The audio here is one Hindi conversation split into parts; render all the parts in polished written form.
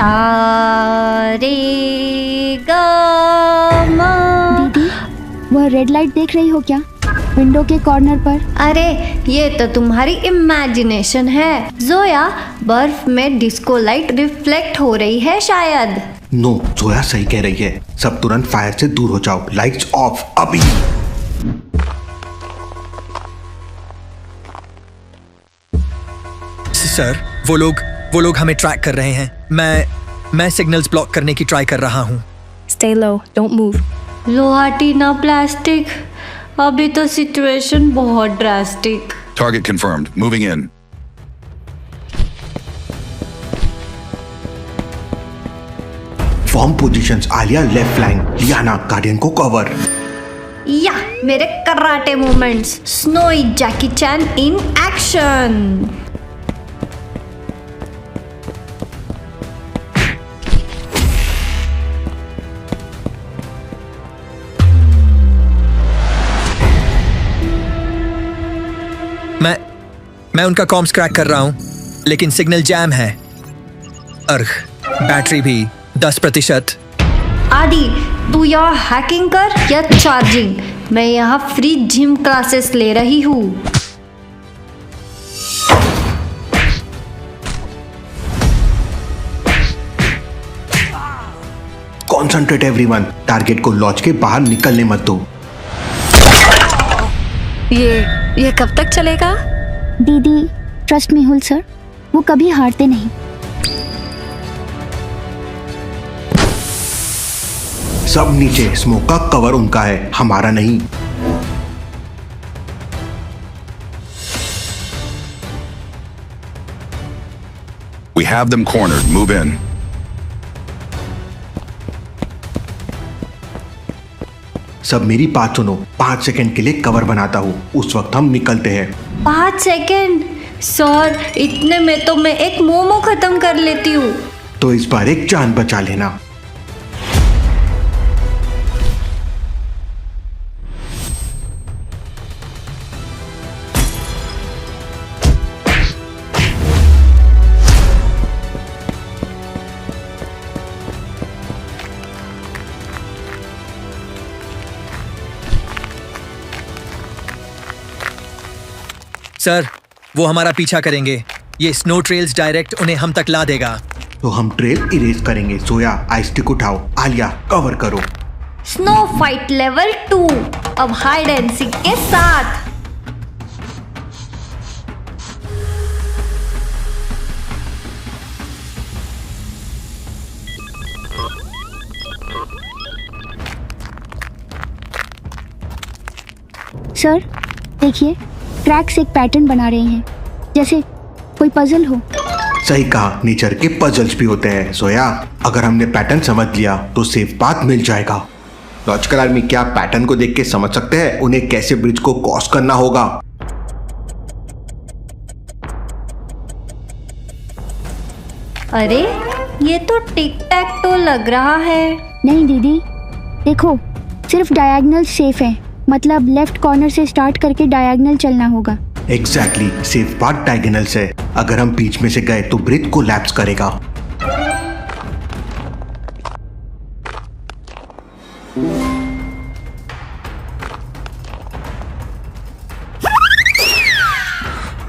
तारे गा मा। दीदी, वह रेड लाइट देख रही हो क्या विंडो के कॉर्नर पर? अरे ये तो तुम्हारी इमेजिनेशन है जोया, बर्फ में डिस्को लाइट रिफ्लेक्ट हो रही है शायद। नो, जोया सही कह रही है। सब तुरंत फायर से दूर हो जाओ। लाइट्स ऑफ अभी। सर, वो लोग हमें ट्रैक कर रहे हैं। मैं सिग्नल्स ब्लॉक करने की ट्राई कर रहा हूँ। Stay low, don't move. लोहा टीना प्लास्टिक, अभी तो सिचुएशन बहुत drastic. Target confirmed. Moving in. Form positions. Alia left flank, Liana guardian को कवर। या मेरे karate movements, snowy Jackie Chan in action. मैं उनका कॉम्स क्रैक कर रहा हूँ, लेकिन सिग्नल जैम है। बैटरी भी 10%। आदि, तू यहाँ हैकिंग कर या चार्जिंग? मैं यहाँ फ्री जिम क्लासेस ले रही हूँ। कॉन्सेंट्रेट एवरीवन, टारगेट को लॉन्च के बाहर निकलने मत दो। ये कब तक चलेगा? दीदी, ट्रस्ट मी हुल सर, वो कभी हारते नहीं। सब नीचे। स्मोक का कवर उनका है, हमारा नहीं। We have them cornered. Move in. सब मेरी बात सुनो। 5 सेकंड के लिए कवर बनाता हूँ, उस वक्त हम निकलते हैं। 5 सेकेंड? सर, इतने में तो मैं एक मोमो खत्म कर लेती हूँ। तो इस बार एक जान बचा लेना। सर, वो हमारा पीछा करेंगे। ये स्नो ट्रेल्स डायरेक्ट उन्हें हम तक ला देगा। तो हम ट्रेल इरेज करेंगे। सोया, आइस स्टिक उठाओ। आलिया, कवर करो। स्नो फाइट लेवल 2, अब हाइड एंड सीक के साथ। सर देखिए, क्रैक्स एक पैटर्न बना रहे हैं, जैसे कोई पजल हो। सही कहा, नेचर के पजल्स भी होते हैं। सोया, अगर हमने पैटर्न समझ लिया तो सेफ पाथ मिल जाएगा। लॉजिकल आर्मी क्या पैटर्न को देख के समझ सकते हैं उन्हें कैसे ब्रिज को क्रॉस करना होगा? अरे ये तो टिक टैक तो लग रहा है। नहीं दीदी, देखो, सिर्फ डायगोनल सेफ है, मतलब लेफ्ट कॉर्नर से स्टार्ट करके डायगोनल चलना होगा। एग्जैक्टली, सेफ पाथ डायगोनल से। अगर हम बीच में से गए तो ब्रिज कोलैप्स करेगा।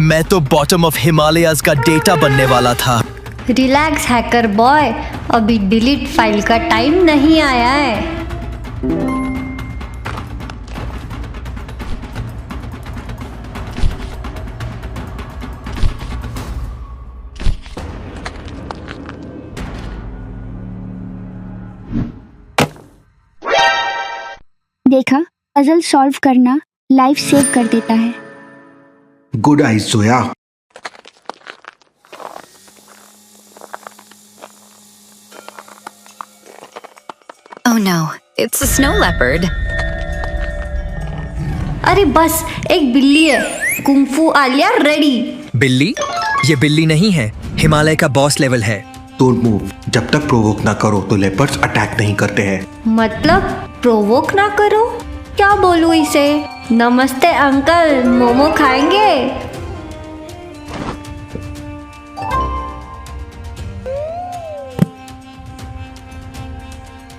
मैं तो बॉटम ऑफ हिमालयाज का डेटा बनने वाला था। रिलैक्स हैकर बॉय, अभी डिलीट फाइल का टाइम नहीं आया है। देखा, पजल सॉल्व करना लाइफ सेव कर देता है। Good eyes Zoya. Oh no, it's a snow leopard. अरे बस, एक बिल्ली है। Kung fu Alia ready. बिल्ली? ये बिल्ली नहीं है, हिमालय का बॉस लेवल है। डोंट मूव, जब तक प्रोवोक ना करो तो लेपर्ड्स अटैक नहीं करते हैं। मतलब प्रोवोक ना करो? क्या बोलूं इसे? नमस्ते अंकल, मोमो खाएंगे?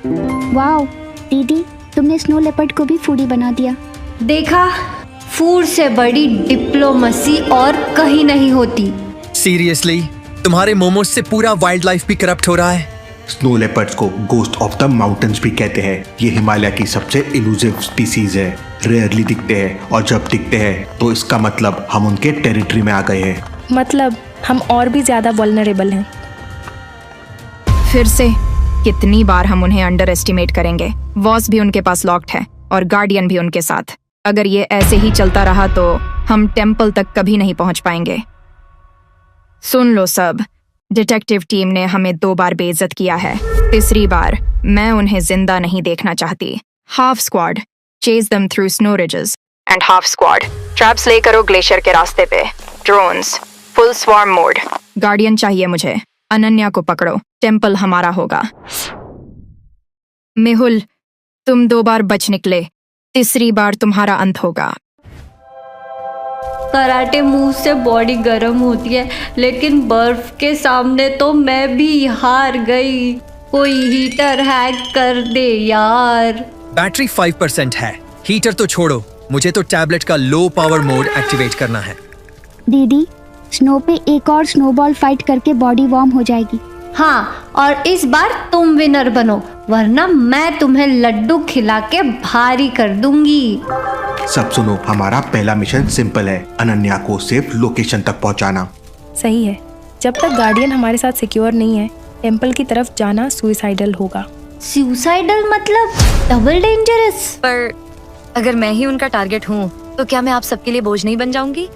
वाओ दीदी, तुमने स्नो लेपर्ड को भी फूडी बना दिया। देखा, फूड से बड़ी डिप्लोमेसी और कहीं नहीं होती। सीरियसली, तुम्हारे मोमोज से पूरा वाइल्ड लाइफ भी करप्ट हो रहा है। स्नो लेपर्ड्स को गोस्ट ऑफ द माउंटेन्स भी कहते हैं। ये हिमालय की सबसे इलूसिव स्पीसीज है। रेयरली दिखते हैं और जब दिखते हैं तो इसका मतलब हम उनके टेरिटरी में आ गए हैं। मतलब हम और भी ज्यादा वल्नरेबल हैं। फिर से कितनी बार हम उन्हें अंडर एस्टिमेट करेंगे। वॉस भी उनके पास लॉक्ड है और गार्डियन भी उनके साथ। अगर ये ऐसे ही चलता रहा तो हम टेम्पल तक कभी नहीं पहुंच पाएंगे। सुन लो सब, डिटेक्टिव टीम ने हमें 2 बार बेइज्जत किया है। तीसरी बार मैं उन्हें जिंदा नहीं देखना चाहती। Half squad chase them through snow ridges and half squad traps ले करो ग्लेशियर के रास्ते पे। Drones full swarm mode. Guardian चाहिए मुझे। अनन्या को पकड़ो, टेम्पल हमारा होगा। मेहुल, तुम 2 बार बच निकले, तीसरी बार तुम्हारा अंत होगा। कराटे मूव से बॉडी गर्म होती है, लेकिन बर्फ के सामने तो मैं भी हार गई। कोई हीटर हैक कर दे यार। बैटरी 5% है। हीटर तो छोड़ो, मुझे तो टैबलेट का लो पावर मोड एक्टिवेट करना है। दीदी, स्नो पे एक और स्नोबॉल फाइट करके बॉडी वार्म हो जाएगी। हाँ, और इस बार तुम विनर बनो, वरना मैं तुम्हें लड्डू खिला के भारी कर दूंगी। सब सुनो, हमारा पहला मिशन सिंपल है, अनन्या को सेफ लोकेशन तक पहुंचाना। सही है। जब तक गार्डियन हमारे साथ सिक्योर नहीं है, टेम्पल की तरफ जाना सुइसाइडल होगा। सुसाइडल मतलब डबल डेंजरस। पर अगर मैं ही उनका टारगेट हूँ तो क्या मैं आप सबके लिए बोझ नहीं बन जाऊंगी?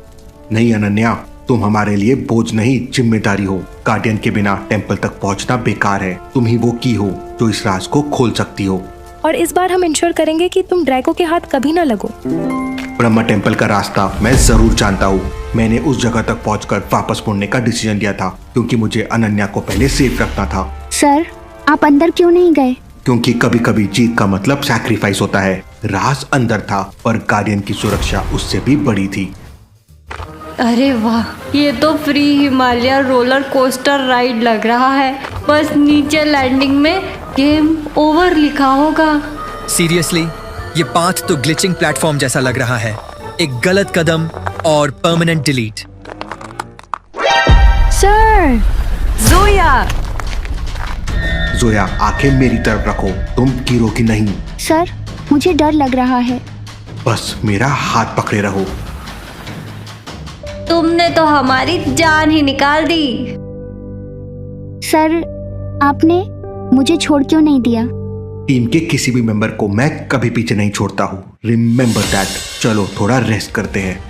नहीं अनन्या, तुम हमारे लिए बोझ नहीं, जिम्मेदारी हो। गार्डियन के बिना टेम्पल तक पहुंचना बेकार है। तुम ही वो की हो जो इस राज को खोल सकती हो। और इस बार हम इंश्योर करेंगे कि तुम ड्रैको के हाथ कभी ना लगो। ब्रह्मा टेम्पल का रास्ता मैं जरूर जानता हूँ। मैंने उस जगह तक पहुंचकर वापस मुड़ने का डिसीजन लिया था, क्योंकि मुझे अनन्या को पहले सेफ रखना था। सर, आप अंदर क्यों नहीं गए? क्योंकि कभी कभी जीत का मतलब सैक्रिफाइस होता है। राज अंदर था, पर गार्डियन की सुरक्षा उससे भी बड़ी थी। अरे वाह, ये तो free Himalaya roller coaster ride लग रहा है। बस नीचे लैंडिंग में गेम ओवर लिखा होगा। सीरियसली, ये पाथ तो ग्लिचिंग प्लेटफॉर्म जैसा लग रहा है। एक गलत कदम और परमानेंट डिलीट। सर! जोया, आंखें मेरी तरफ रखो, तुम गिरोगी नहीं। सर, मुझे डर लग रहा है। बस मेरा हाथ पकड़े रहो। तुमने तो हमारी जान ही निकाल दी। सर, आपने मुझे छोड़ क्यों नहीं दिया? टीम के किसी भी मेंबर को मैं कभी पीछे नहीं छोड़ता हूँ। Remember that. चलो थोड़ा रेस्ट करते हैं।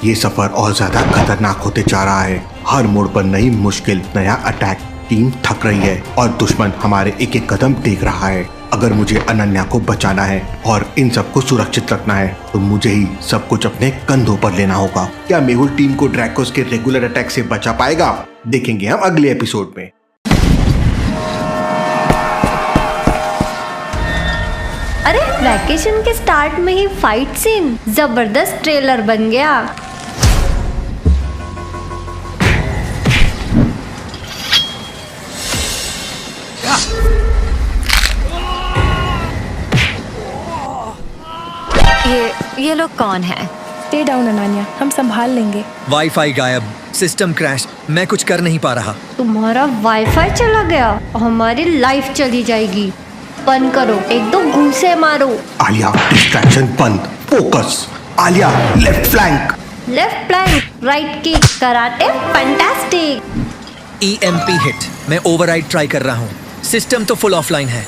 ये सफर और ज्यादा खतरनाक होते जा रहा है। हर मोड़ पर नई मुश्किल, नया अटैक। टीम थक रही है और दुश्मन हमारे एक एक कदम देख रहा है। अगर मुझे अनन्या को बचाना है और इन सबको सुरक्षित रखना है तो मुझे ही सब कुछ अपने कंधों पर लेना होगा। क्या मेहुल टीम को ड्रैकोस के रेगुलर अटैक से बचा पाएगा? देखेंगे हम अगले एपिसोड में। अरे, वैकेशन के स्टार्ट में ही फाइट सीन जबरदस्त ट्रेलर बन गया। ये लोग कौन है? स्टे डाउन अनन्या, हम संभाल लेंगे। वाईफाई गायब, सिस्टम क्रैश, मैं कुछ कर नहीं पा रहा। तुम्हारा वाईफाई चला गया, हमारी लाइफ चली जाएगी। बंद करो, 1-2 घूंसे मारो। आलिया, डिस्ट्रैक्शन बंद, focus. Alia, left flank. Left flank, right kick, karate fantastic. EMP hit. मैं ओवरराइड ट्राई कर रहा हूँ। सिस्टम तो फुल ऑफलाइन है।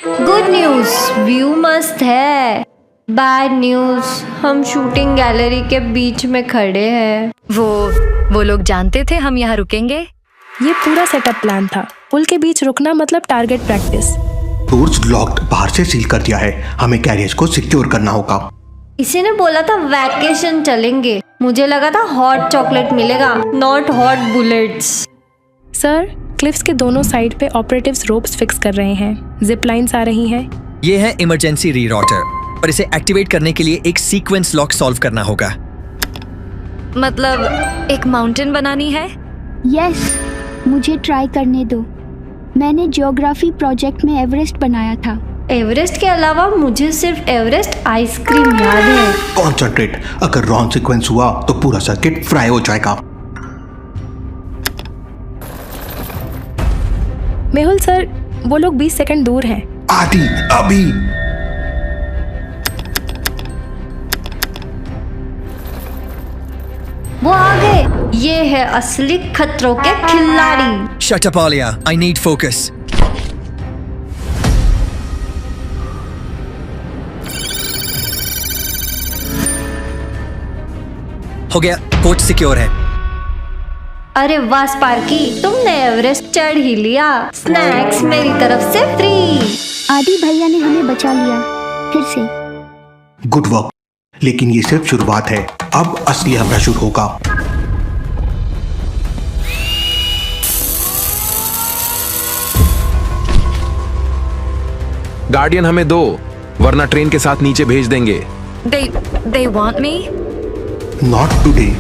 गुड न्यूज, व्यू मस्त है। बैड न्यूज, हम शूटिंग गैलरी के बीच में खड़े हैं। वो लोग जानते थे हम यहाँ रुकेंगे। ये पूरा सेटअप प्लान था। पुल के बीच रुकना मतलब टारगेट प्रैक्टिस। डोर्स लॉक्ड, बाहर से सील कर दिया है। हमें कैरियर्स को सिक्योर करना होगा। किसी ने बोला था वैकेशन चलेंगे। मुझे लगा था हॉट चॉकलेट मिलेगा, not hot bullets. Sir, cliffs के दोनों साइड पे ऑपरेटिव्स रोप्स फिक्स कर रहे हैं। जिप लाइन्स आ रही हैं। ये है इमरजेंसी रीरूटर, पर इसे एक्टिवेट करने के लिए एक सीक्वेंस लॉक सॉल्व करना होगा। मतलब एक माउंटेन बनानी है? यस, मुझे ट्राई करने दो। मैंने ज्योग्राफी प्रोजेक्ट में एवरेस्ट बनाया था। एवरेस्ट के अलावा मुझे सिर्फ एवरेस्ट आइसक्रीम याद है। कॉन्सेंट्रेट, अगर रॉन्ग सीक्वेंस हुआ तो पूरा सर्किट फ्राई हो जाएगा। मेहुल सर, वो लोग 20 सेकंड दूर हैं। आदि, अभी। वो आ गए। ये है असली खतरों के खिलाड़ी। Shut up, Alia. I need focus. हो गया, कोच सिक्योर है। अरे वाह स्पार्की, तुमने एवरेस्ट चढ़ ही लिया। स्नैक्स मेरी तरफ से फ्री। आदि भैया ने हमें बचा लिया फिर से। गुड वर्क, लेकिन ये सिर्फ शुरुआत है। अब असली हमला शुरू होगा। गार्डियन हमें दो, वरना ट्रेन के साथ नीचे भेज देंगे। They want me? Not today.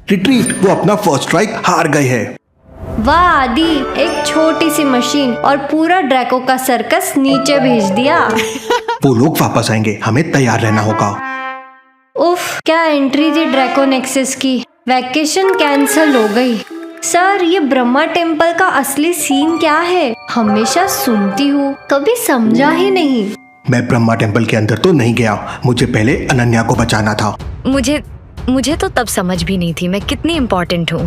Retreat, वो अपना फर्स्ट स्ट्राइक हार गए हैं। वाह आदि, एक छोटी सी मशीन और पूरा ड्रैको का सर्कस नीचे भेज दिया। वो लोग वापस आएंगे, हमें तैयार रहना होगा। उफ, क्या एंट्री थी ड्रैको नेक्सस की। वैकेशन कैंसिल हो गई। सर, ये ब्रह्मा टेम्पल का असली सीन क्या है? हमेशा सुनती हूँ, कभी समझा ही नहीं। मैं ब्रह्मा टेम्पल के अंदर तो नहीं गया, मुझे पहले अनन्या को बचाना था। मुझे तो तब समझ भी नहीं थी मैं कितनी इम्पोर्टेंट हूँ।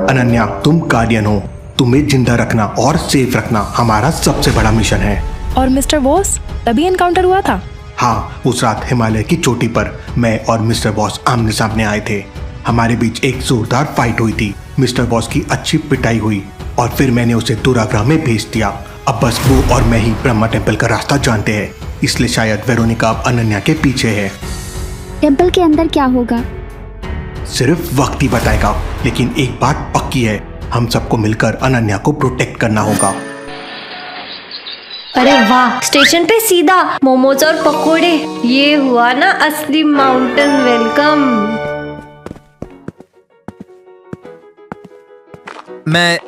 अनन्या, तुम गार्डियन हो, तुम्हें जिंदा रखना और सेफ रखना हमारा सबसे बड़ा मिशन है। और मिस्टर बॉस, तभी एनकाउंटर हुआ था। हाँ, उस रात हिमालय की चोटी पर मैं और मिस्टर बॉस आमने सामने आए थे। हमारे बीच एक जोरदार फाइट हुई थी। मिस्टर बॉस की अच्छी पिटाई हुई और फिर मैंने उसे दुराग्रह में भेज दिया। अब बस वो और मैं ही ब्रह्मा टेम्पल का रास्ता जानते हैं, इसलिए शायद वेरोनिका अब अनन्या के पीछे है। टेम्पल के अंदर क्या होगा? सिर्फ वक्त ही बताएगा, लेकिन एक बात पक्की है, हम सबको मिलकर अनन्या को प्रोटेक्ट करना होगा। अरे वाह, स्टेशन पे सीधा मोमोज और पकोड़े। ये हुआ ना असली माउंटेन वेलकम। मैं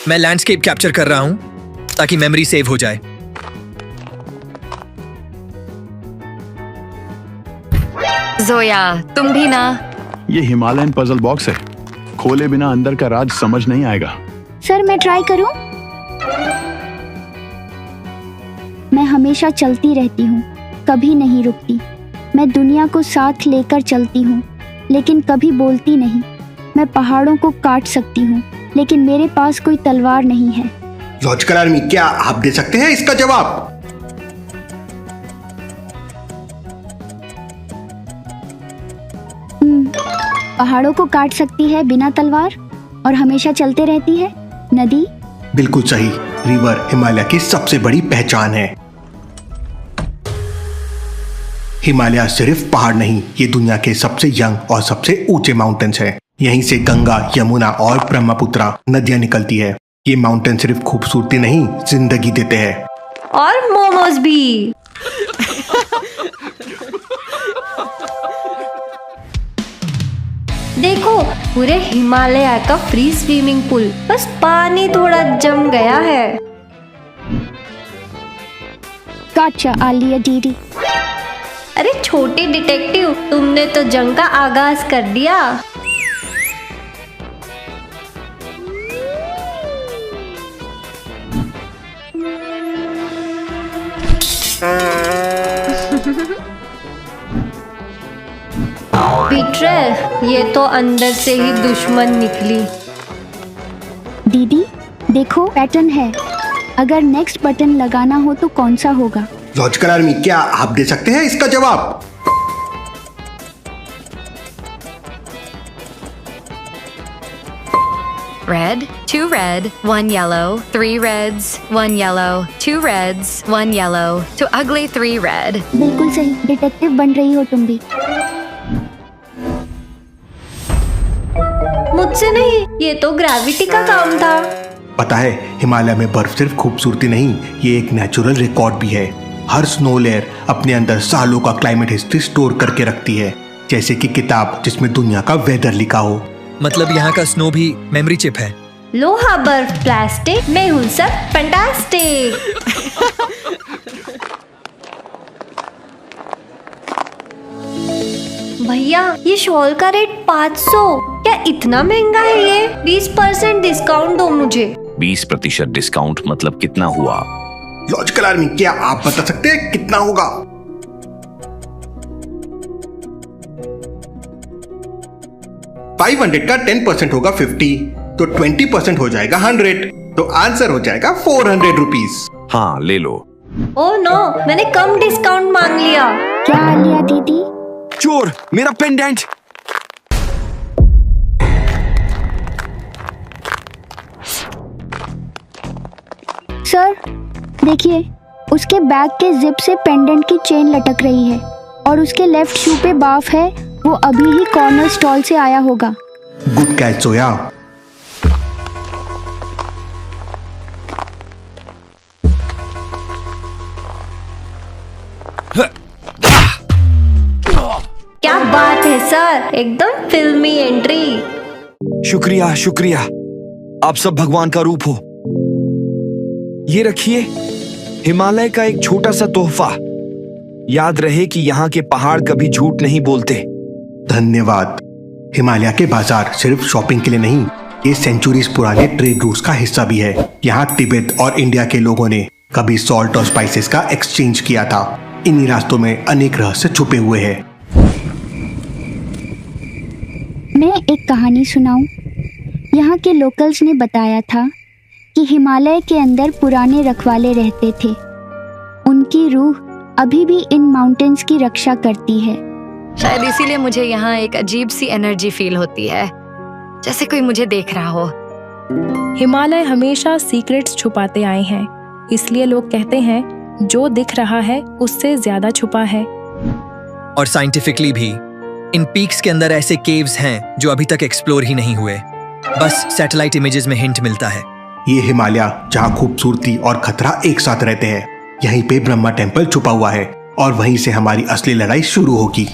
लैंडस्केप कैप्चर कर रहा हूं ताकि मेमोरी सेव हो जाए। जोया, तुम भी ना। ये हिमालयन पजल बॉक्स है, खोले बिना अंदर का राज समझ नहीं आएगा। सर, मैं ट्राई करूं? मैं हमेशा चलती रहती हूँ, कभी नहीं रुकती। मैं दुनिया को साथ लेकर चलती हूँ, लेकिन कभी बोलती नहीं। मैं पहाड़ों को काट सकती हूँ, लेकिन मेरे पास कोई तलवार नहीं है। लॉजिकल आर्मी, क्या आप दे सकते हैं इसका जवाब? पहाड़ों को काट सकती है बिना तलवार और हमेशा चलते रहती है। नदी? बिल्कुल सही, रिवर हिमालय की सबसे बड़ी पहचान है। हिमालय सिर्फ पहाड़ नहीं, ये दुनिया के सबसे यंग और सबसे ऊंचे माउंटेन्स हैं। यहीं से गंगा, यमुना और ब्रह्मपुत्रा नदियां निकलती है। ये माउंटेन सिर्फ खूबसूरती नहीं, जिंदगी देते हैं। और मोमोज भी। देखो, पूरे हिमालय का फ्री स्विमिंग पूल, बस पानी थोड़ा जम गया है। गाचा आलिया डीडी। अरे छोटी डिटेक्टिव, तुमने तो जंग का आगाज कर दिया। बीट्रेयर, ये तो अंदर से ही दुश्मन निकली। दीदी देखो, पैटर्न है। अगर नेक्स्ट बटन लगाना हो तो कौन सा होगा? लॉजिकल आर्मी, क्या आप दे सकते हैं इसका जवाब? red, 2 red, 1 yellow, 3 reds, 1 yellow, 2 reds, 1 yellow, to अगले 3 red. बिल्कुल सही, डिटेक्टिव बन रही हो तुम भी। मुझसे नहीं, ये तो ग्रेविटी का काम था। पता है, हिमालय में बर्फ सिर्फ खूबसूरती नहीं, ये एक नेचुरल रिकॉर्ड भी है। हर स्नो लेयर अपने अंदर सालों का क्लाइमेट हिस्ट्री स्टोर करके रखती है, जैसे कि किताब जिसमें दुनिया का वेदर लिखा हो। मतलब यहाँ का स्नो भी मेमोरी चिप है। लोहा, बर्फ, प्लास्टिक, मैं हूँ सब फैंटास्टिक। भैया, ये शॉल का रेट 500, क्या इतना महंगा है ये? 20% डिस्काउंट दो मुझे। 20% डिस्काउंट मतलब कितना हुआ? लॉजिकल आर्मी, क्या आप बता सकते हैं कितना होगा? $500 का 10% होगा 50, तो 20% हो जाएगा 100, तो आंसर हो जाएगा 400 रुपीज। हाँ, ले लो। ओह नो, मैंने कम डिस्काउंट मांग लिया। क्या लिया दीदी? चोर, मेरा पेंडेंट। सर देखिए, उसके बैग के जिप से पेंडेंट की चेन लटक रही है और उसके लेफ्ट शू पे बाफ है। वो अभी ही कॉर्नर स्टॉल से आया होगा। गुड कैच सोया। क्या बात है सर, एकदम फिल्मी एंट्री। शुक्रिया शुक्रिया, आप सब भगवान का रूप हो। ये रखिए, हिमालय का एक छोटा सा तोहफा। याद रहे कि यहाँ के पहाड़ कभी झूठ नहीं बोलते। धन्यवाद। हिमालय के बाजार सिर्फ शॉपिंग के लिए नहीं, ये सेंचुरीज पुराने ट्रेड रूट्स का हिस्सा भी है। यहाँ तिब्बत और इंडिया के लोगों ने कभी सॉल्ट और स्पाइसेस का एक्सचेंज किया था। इन्हीं रास्तों में अनेक रहस्य छुपे हुए हैं। मैं एक कहानी सुनाऊं? यहाँ के लोकल्स ने बताया था कि हिमालय के अंदर पुराने रखवाले रहते थे। उनकी रूह अभी भी इन माउंटेन्स की रक्षा करती है। शायद इसीलिए मुझे यहाँ एक अजीब सी एनर्जी फील होती है, जैसे कोई मुझे देख रहा हो। हिमालय हमेशा सीक्रेट्स छुपाते आए हैं, इसलिए लोग कहते हैं जो दिख रहा है उससे ज्यादा छुपा है। और साइंटिफिकली भी इन पीक्स के अंदर ऐसे केव्स हैं जो अभी तक एक्सप्लोर ही नहीं हुए, बस सैटेलाइट इमेजेस में हिंट मिलता है। ये हिमालय जहाँ खूबसूरती और खतरा एक साथ रहते हैं, यहीं पे ब्रह्मा टेम्पल छुपा हुआ है और वहीं से हमारी असली लड़ाई शुरू होगी।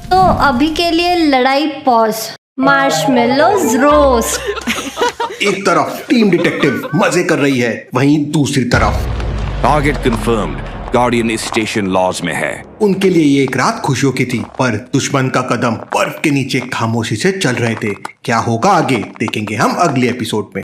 तो अभी के लिए लड़ाई पॉज। Marshmallows roast. एक तरफ टीम डिटेक्टिव मजे कर रही है, वहीं दूसरी तरफ टारगेट कंफर्म्ड, गार्डियन इस स्टेशन लॉज में है। उनके लिए ये एक रात खुशियों की थी, पर दुश्मन का कदम बर्फ के नीचे खामोशी से चल रहे थे। क्या होगा आगे, देखेंगे हम अगले एपिसोड में।